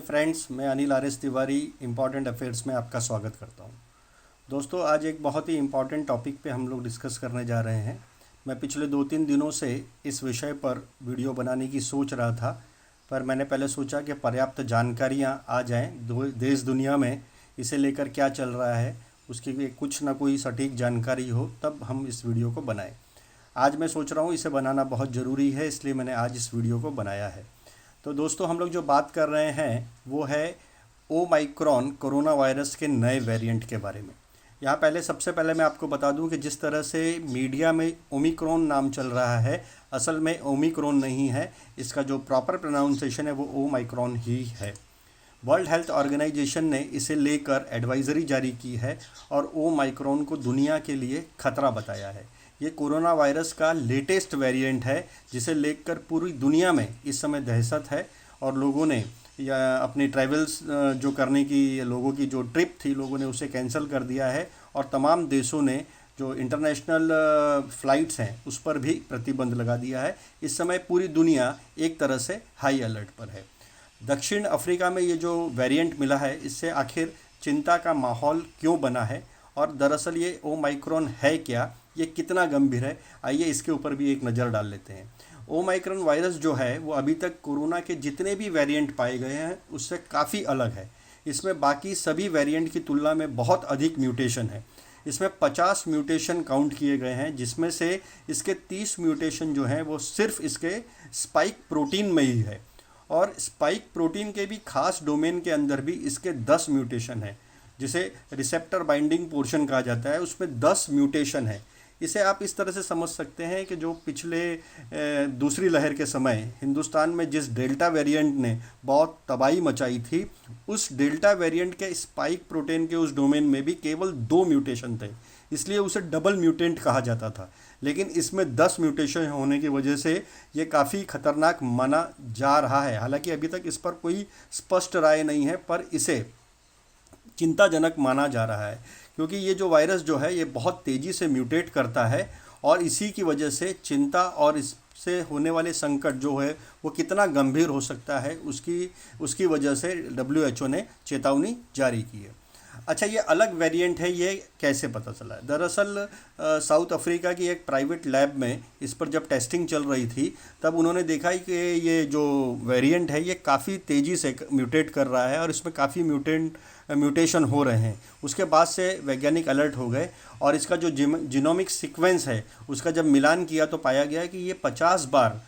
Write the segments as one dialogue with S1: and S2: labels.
S1: Friends, मैं Anil RS. Tiwari important affairs में आपका स्वागत करता हूं। दोस्तों, आज एक बहुत ही इम्पॉर्टेंट टॉपिक पे हम लोग डिस्कस करने जा रहे हैं। मैं पिछले 2-3 दिनों से इस विषय पर वीडियो बनाने की सोच रहा था, पर मैंने पहले सोचा कि पर्याप्त जानकारियां आ जाएं देश दुनिया में इसे लेकर क्या चल रहा है, उसकी भी कुछ ना कोई सटीक जानकारी हो, तब हम इस वीडियो को बनाएं। आज मैं सोच रहा हूँ इसे बनाना बहुत ज़रूरी है, इसलिए मैंने आज इस वीडियो को बनाया है। तो दोस्तों, हम लोग जो बात कर रहे हैं वो है ओमाइक्रॉन कोरोना वायरस के नए वेरिएंट के बारे में। यहाँ सबसे पहले मैं आपको बता दूं कि जिस तरह से मीडिया में ओमिक्रॉन नाम चल रहा है, असल में ओमिक्रॉन नहीं है, इसका जो प्रॉपर प्रोनाउंसिएशन है वो ओमाइक्रॉन ही है। वर्ल्ड हेल्थ ऑर्गेनाइजेशन ने इसे लेकर एडवाइजरी जारी की है और ओमाइक्रॉन को दुनिया के लिए खतरा बताया है। ये कोरोना वायरस का लेटेस्ट वेरिएंट है जिसे लेकर पूरी दुनिया में इस समय दहशत है और लोगों ने या अपनी ट्रैवल्स जो करने की लोगों की जो ट्रिप थी, लोगों ने उसे कैंसिल कर दिया है और तमाम देशों ने जो इंटरनेशनल फ़्लाइट्स हैं उस पर भी प्रतिबंध लगा दिया है। इस समय पूरी दुनिया एक तरह से हाई अलर्ट पर है। दक्षिण अफ्रीका में ये जो वेरिएंट मिला है, इससे आखिर चिंता का माहौल क्यों बना है और दरअसल ये ओमाइक्रॉन है क्या, ये कितना गंभीर है, आइए इसके ऊपर भी एक नज़र डाल लेते हैं। ओमाइक्रॉन वायरस जो है वो अभी तक कोरोना के जितने भी वेरिएंट पाए गए हैं उससे काफ़ी अलग है। इसमें बाकी सभी वेरिएंट की तुलना में बहुत अधिक म्यूटेशन है। इसमें 50 म्यूटेशन काउंट किए गए हैं, जिसमें से इसके 30 म्यूटेशन जो हैं वो सिर्फ इसके स्पाइक प्रोटीन में ही है और स्पाइक प्रोटीन के भी खास डोमेन के अंदर भी इसके 10 म्यूटेशन है, जिसे रिसेप्टर बाइंडिंग पोर्शन कहा जाता है, उसमें 10 म्यूटेशन है। इसे आप इस तरह से समझ सकते हैं कि जो पिछले दूसरी लहर के समय हिंदुस्तान में जिस डेल्टा वेरिएंट ने बहुत तबाही मचाई थी, उस डेल्टा वेरिएंट के स्पाइक प्रोटीन के उस डोमेन में भी केवल 2 म्यूटेशन थे, इसलिए उसे डबल म्यूटेंट कहा जाता था। लेकिन इसमें 10 म्यूटेशन होने की वजह से ये काफ़ी खतरनाक माना जा रहा है। हालांकि अभी तक इस पर कोई स्पष्ट राय नहीं है, पर इसे चिंताजनक माना जा रहा है क्योंकि ये जो वायरस जो है ये बहुत तेज़ी से म्यूटेट करता है और इसी की वजह से चिंता और इससे होने वाले संकट जो है वो कितना गंभीर हो सकता है, उसकी वजह से WHO ने चेतावनी जारी की है। अच्छा, ये अलग वेरिएंट है, ये कैसे पता चला है? दरअसल साउथ अफ्रीका की एक प्राइवेट लैब में इस पर जब टेस्टिंग चल रही थी, तब उन्होंने देखा कि ये जो वेरिएंट है ये काफ़ी तेज़ी से म्यूटेट कर रहा है और इसमें काफ़ी म्यूटेशन हो रहे हैं। उसके बाद से वैज्ञानिक अलर्ट हो गए और इसका जो जीनोमिक सीक्वेंस है उसका जब मिलान किया तो पाया गया कि ये 50 बार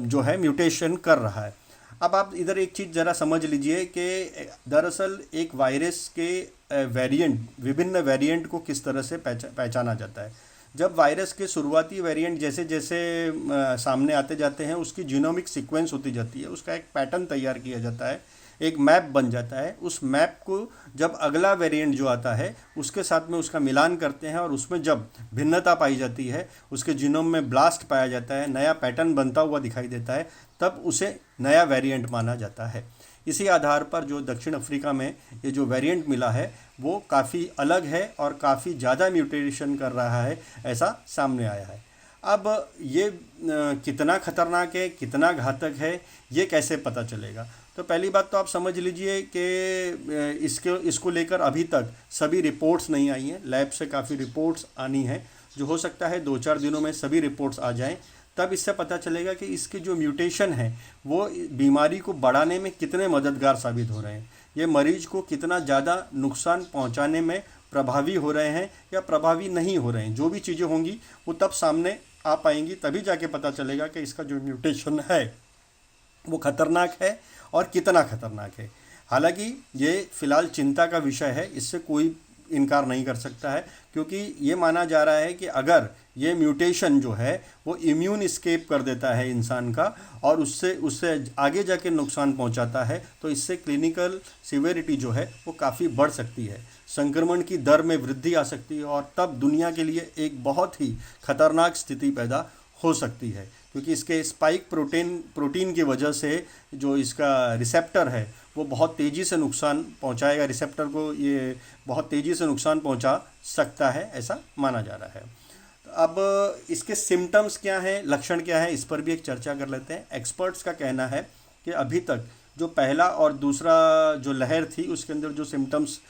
S1: जो है म्यूटेशन कर रहा है। अब आप इधर एक चीज़ ज़रा समझ लीजिए कि दरअसल एक वायरस के विभिन्न वेरिएंट को किस तरह से पहचाना जाता है। जब वायरस के शुरुआती वेरिएंट जैसे जैसे सामने आते जाते हैं, उसकी जीनोमिक सीक्वेंस होती जाती है, उसका एक पैटर्न तैयार किया जाता है, एक मैप बन जाता है। उस मैप को जब अगला वेरिएंट जो आता है उसके साथ में उसका मिलान करते हैं और उसमें जब भिन्नता पाई जाती है, उसके जीनोम में ब्लास्ट पाया जाता है, नया पैटर्न बनता हुआ दिखाई देता है, तब उसे नया वेरिएंट माना जाता है। इसी आधार पर जो दक्षिण अफ्रीका में ये जो वेरिएंट मिला है वो काफ़ी अलग है और काफ़ी ज़्यादा म्यूटेशन कर रहा है, ऐसा सामने आया है। अब ये कितना खतरनाक है, कितना घातक है, ये कैसे पता चलेगा? तो पहली बात तो आप समझ लीजिए कि इसको लेकर अभी तक सभी रिपोर्ट्स नहीं आई हैं। लैब से काफ़ी रिपोर्ट्स आनी है, जो हो सकता है 2-4 दिनों में सभी रिपोर्ट्स आ जाएं, तब इससे पता चलेगा कि इसके जो म्यूटेशन है वो बीमारी को बढ़ाने में कितने मददगार साबित हो रहे हैं, ये मरीज को कितना ज़्यादा नुकसान पहुंचाने में प्रभावी हो रहे हैं या प्रभावी नहीं हो रहे हैं। जो भी चीज़ें होंगी वो तब सामने आ पाएंगी, तभी जाके पता चलेगा कि इसका जो म्यूटेशन है वो खतरनाक है और कितना खतरनाक है। हालांकि ये फ़िलहाल चिंता का विषय है, इससे कोई इनकार नहीं कर सकता है, क्योंकि ये माना जा रहा है कि अगर ये म्यूटेशन जो है वो इम्यून एस्केप कर देता है इंसान का और उससे आगे जाके नुकसान पहुंचाता है, तो इससे क्लिनिकल सिवियरिटी जो है वो काफ़ी बढ़ सकती है, संक्रमण की दर में वृद्धि आ सकती है और तब दुनिया के लिए एक बहुत ही खतरनाक स्थिति पैदा हो सकती है, क्योंकि इसके स्पाइक प्रोटीन की वजह से जो इसका रिसेप्टर है वो बहुत तेज़ी से नुकसान पहुंचाएगा, रिसेप्टर को ये बहुत तेज़ी से नुकसान पहुंचा सकता है, ऐसा माना जा रहा है। तो अब इसके सिम्टम्स क्या हैं, लक्षण क्या है, इस पर भी एक चर्चा कर लेते हैं। एक्सपर्ट्स का कहना है कि अभी तक जो पहला और दूसरा जो लहर थी उसके अंदर जो सिम्टम्स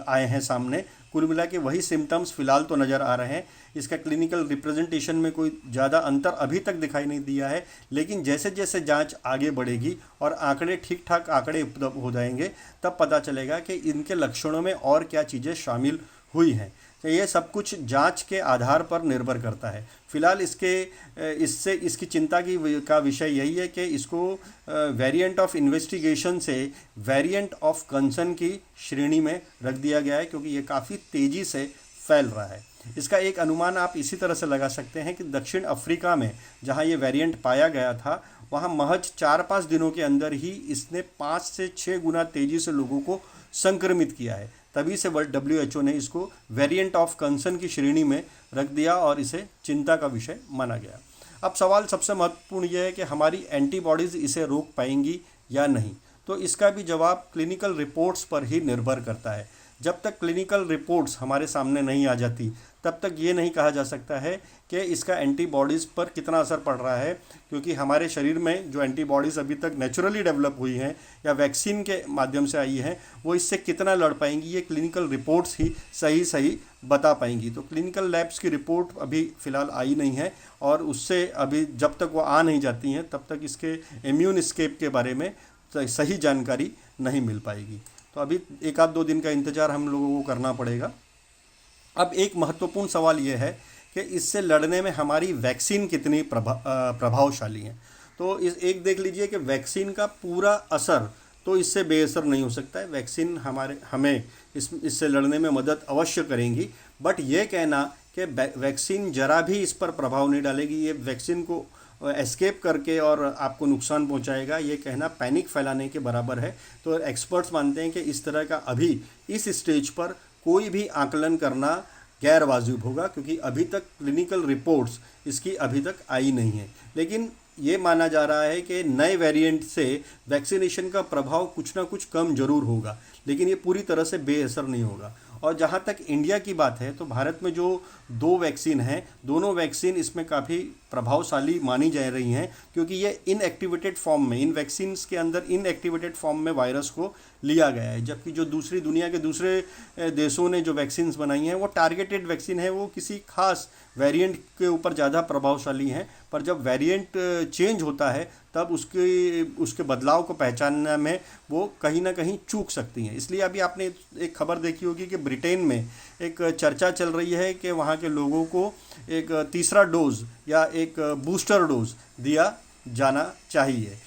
S1: आए हैं सामने, कुल मिला के वही सिम्टम्स फिलहाल तो नज़र आ रहे हैं। इसका क्लिनिकल रिप्रेजेंटेशन में कोई ज़्यादा अंतर अभी तक दिखाई नहीं दिया है, लेकिन जैसे जैसे जांच आगे बढ़ेगी और आंकड़े ठीक ठाक आंकड़े उपलब्ध हो जाएंगे, तब पता चलेगा कि इनके लक्षणों में और क्या चीज़ें शामिल हुई हैं। तो ये सब कुछ जांच के आधार पर निर्भर करता है। फिलहाल इससे इसकी चिंता का विषय यही है कि इसको वेरिएंट ऑफ इन्वेस्टिगेशन से वेरिएंट ऑफ कंसर्न की श्रेणी में रख दिया गया है, क्योंकि ये काफ़ी तेज़ी से फैल रहा है। इसका एक अनुमान आप इसी तरह से लगा सकते हैं कि दक्षिण अफ्रीका में जहां ये वेरिएंट पाया गया था, वहां महज 4-5 दिनों के अंदर ही इसने 5 से 6 गुना तेज़ी से लोगों को संक्रमित किया है। तभी से WHO ने इसको वेरिएंट ऑफ कंसर्न की श्रेणी में रख दिया और इसे चिंता का विषय माना गया। अब सवाल सबसे महत्वपूर्ण यह है कि हमारी एंटीबॉडीज़ इसे रोक पाएंगी या नहीं। तो इसका भी जवाब क्लिनिकल रिपोर्ट्स पर ही निर्भर करता है। जब तक क्लिनिकल रिपोर्ट्स हमारे सामने नहीं आ जाती, तब तक ये नहीं कहा जा सकता है कि इसका एंटीबॉडीज़ पर कितना असर पड़ रहा है, क्योंकि हमारे शरीर में जो एंटीबॉडीज़ अभी तक नेचुरली डेवलप हुई हैं या वैक्सीन के माध्यम से आई हैं, वो इससे कितना लड़ पाएंगी, ये क्लिनिकल रिपोर्ट्स ही सही बता पाएंगी। तो क्लिनिकल लैब्स की रिपोर्ट अभी फ़िलहाल आई नहीं है, और उससे अभी जब तक वो आ नहीं जाती हैं, तब तक इसके इम्यून एस्केप के बारे में सही जानकारी नहीं मिल पाएगी। तो अभी 1-2 दिन का इंतज़ार हम लोगों को करना पड़ेगा। अब एक महत्वपूर्ण सवाल ये है कि इससे लड़ने में हमारी वैक्सीन कितनी प्रभावशाली है। तो एक देख लीजिए कि वैक्सीन का पूरा असर तो इससे बेअसर नहीं हो सकता है। वैक्सीन हमें इससे लड़ने में मदद अवश्य करेंगी, बट ये कहना कि वैक्सीन जरा भी इस पर प्रभाव नहीं डालेगी, ये वैक्सीन को एस्केप करके और आपको नुकसान पहुंचाएगा, ये कहना पैनिक फैलाने के बराबर है। तो एक्सपर्ट्स मानते हैं कि इस तरह का अभी इस स्टेज पर कोई भी आकलन करना गैर वाजिब होगा, क्योंकि अभी तक क्लिनिकल रिपोर्ट्स इसकी अभी तक आई नहीं है। लेकिन ये माना जा रहा है कि नए वेरिएंट से वैक्सीनेशन का प्रभाव कुछ ना कुछ कम जरूर होगा, लेकिन ये पूरी तरह से बेअसर नहीं होगा। और जहाँ तक इंडिया की बात है, तो भारत में जो 2 वैक्सीन हैं, दोनों वैक्सीन इसमें काफ़ी प्रभावशाली मानी जा रही हैं, क्योंकि ये इनएक्टिवेटेड फॉर्म में, इन वैक्सीन्स के अंदर इनएक्टिवेटेड फॉर्म में वायरस को लिया गया है। जबकि जो दूसरी दुनिया के दूसरे देशों ने जो वैक्सीन्स बनाई हैं, वो टारगेटेड वैक्सीन है, वो किसी खास वेरिएंट के ऊपर ज़्यादा प्रभावशाली हैं। पर जब वेरिएंट चेंज होता है, तब उसके बदलाव को पहचानने में वो कहीं ना कहीं चूक सकती हैं। इसलिए अभी आपने एक खबर देखी होगी कि ब्रिटेन में एक चर्चा चल रही है कि वहाँ के लोगों को एक तीसरा डोज या एक बूस्टर डोज दिया जाना चाहिए।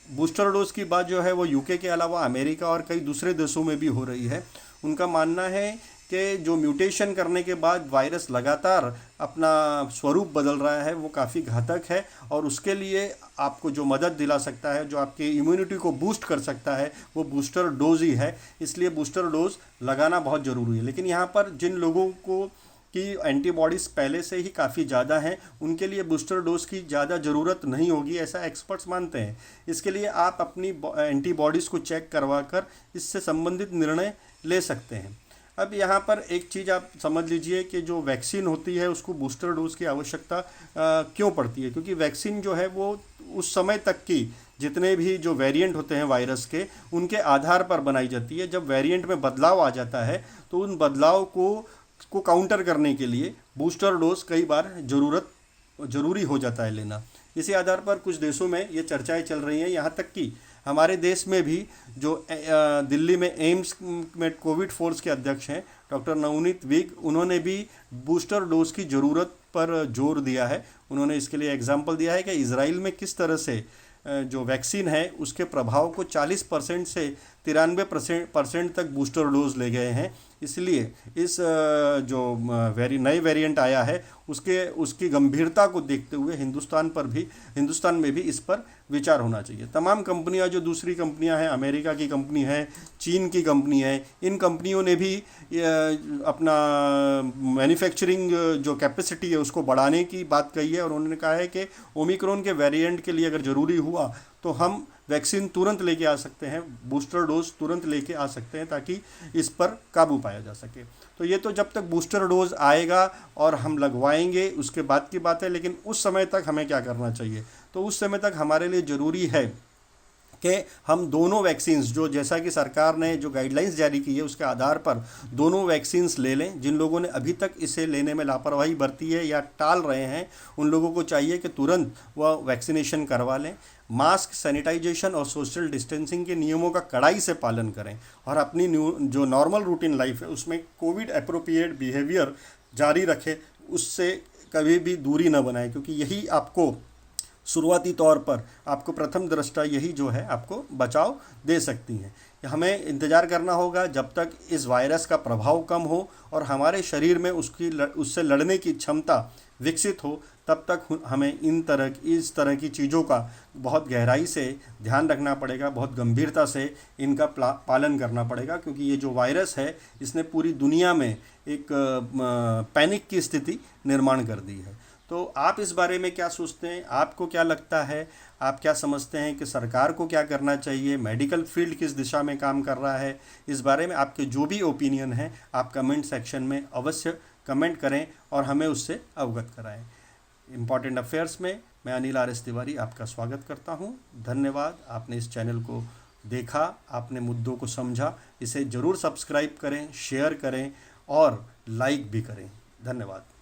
S1: बूस्टर डोज की बात जो है वो यूके के अलावा अमेरिका और कई दूसरे देशों में भी हो रही है। उनका मानना है कि जो म्यूटेशन करने के बाद वायरस लगातार अपना स्वरूप बदल रहा है, वो काफ़ी घातक है, और उसके लिए आपको जो मदद दिला सकता है, जो आपकी इम्यूनिटी को बूस्ट कर सकता है, वो बूस्टर डोज ही है। इसलिए बूस्टर डोज लगाना बहुत ज़रूरी है। लेकिन यहाँ पर जिन लोगों को की एंटीबॉडीज़ पहले से ही काफ़ी ज़्यादा हैं, उनके लिए बूस्टर डोज की ज़्यादा ज़रूरत नहीं होगी, ऐसा एक्सपर्ट्स मानते हैं। इसके लिए आप अपनी एंटीबॉडीज़ को चेक करवा कर इससे संबंधित निर्णय ले सकते हैं। अब यहाँ पर एक चीज़ आप समझ लीजिए कि जो वैक्सीन होती है उसको बूस्टर डोज की आवश्यकता क्यों पड़ती है, क्योंकि वैक्सीन जो है वो उस समय तक की जितने भी जो वेरिएंट होते हैं वायरस के, उनके आधार पर बनाई जाती है। जब वेरिएंट में बदलाव आ जाता है, तो उन बदलाव को काउंटर करने के लिए बूस्टर डोज कई बार ज़रूरी हो जाता है लेना। इसी आधार पर कुछ देशों में ये चर्चाएं चल रही हैं, यहाँ तक कि हमारे देश में भी जो दिल्ली में एम्स में कोविड फोर्स के अध्यक्ष हैं डॉक्टर नवनीत विग, उन्होंने भी बूस्टर डोज की ज़रूरत पर जोर दिया है। उन्होंने इसके लिए एग्जाम्पल दिया है कि इजराइल में किस तरह से जो वैक्सीन है उसके प्रभाव को 40% से 93% तक बूस्टर डोज ले गए हैं। इसलिए इस जो नए वेरिएंट आया है उसकी गंभीरता को देखते हुए हिंदुस्तान में भी इस पर विचार होना चाहिए। तमाम कंपनियां, जो दूसरी कंपनियां हैं, अमेरिका की कंपनी है, चीन की कंपनी है, इन कंपनियों ने भी अपना मैन्युफैक्चरिंग जो कैपेसिटी है उसको बढ़ाने की बात कही है, और उन्होंने कहा है कि ओमिक्रॉन के वेरिएंट के लिए अगर ज़रूरी हुआ तो हम वैक्सीन तुरंत लेके आ सकते हैं, बूस्टर डोज तुरंत लेके आ सकते हैं, ताकि इस पर काबू पाया जा सके। तो ये तो जब तक बूस्टर डोज आएगा और हम लगवाएंगे उसके बाद की बात है, लेकिन उस समय तक हमें क्या करना चाहिए? तो उस समय तक हमारे लिए ज़रूरी है कि हम दोनों वैक्सीन्स जो, जैसा कि सरकार ने जो गाइडलाइंस जारी की है उसके आधार पर दोनों वैक्सीन्स ले लें। जिन लोगों ने अभी तक इसे लेने में लापरवाही बरती है या टाल रहे हैं, उन लोगों को चाहिए कि तुरंत वह वैक्सीनेशन करवा लें। मास्क, सैनिटाइजेशन और सोशल डिस्टेंसिंग के नियमों का कड़ाई से पालन करें और अपनी जो नॉर्मल रूटीन लाइफ है उसमें कोविड अप्रोप्रिएट बिहेवियर जारी रखें, उससे कभी भी दूरी न बनाएं, क्योंकि यही आपको शुरुआती तौर पर, आपको प्रथम दृष्टा यही जो है आपको बचाव दे सकती हैं। हमें इंतज़ार करना होगा जब तक इस वायरस का प्रभाव कम हो और हमारे शरीर में उससे लड़ने की क्षमता विकसित हो, तब तक हमें इस तरह की चीज़ों का बहुत गहराई से ध्यान रखना पड़ेगा, बहुत गंभीरता से इनका पालन करना पड़ेगा, क्योंकि ये जो वायरस है इसने पूरी दुनिया में एक पैनिक की स्थिति निर्माण कर दी है। तो आप इस बारे में क्या सोचते हैं? आपको क्या लगता है? आप क्या समझते हैं कि सरकार को क्या करना चाहिए? मेडिकल फील्ड किस दिशा में काम कर रहा है? इस बारे में आपके जो भी ओपिनियन है आप कमेंट सेक्शन में अवश्य कमेंट करें और हमें उससे अवगत कराएं। इम्पॉर्टेंट अफेयर्स में मैं अनिल आर एस तिवारी आपका स्वागत करता हूं। धन्यवाद, आपने इस चैनल को देखा, आपने मुद्दों को समझा। इसे ज़रूर सब्सक्राइब करें, शेयर करें और लाइक भी करें। धन्यवाद।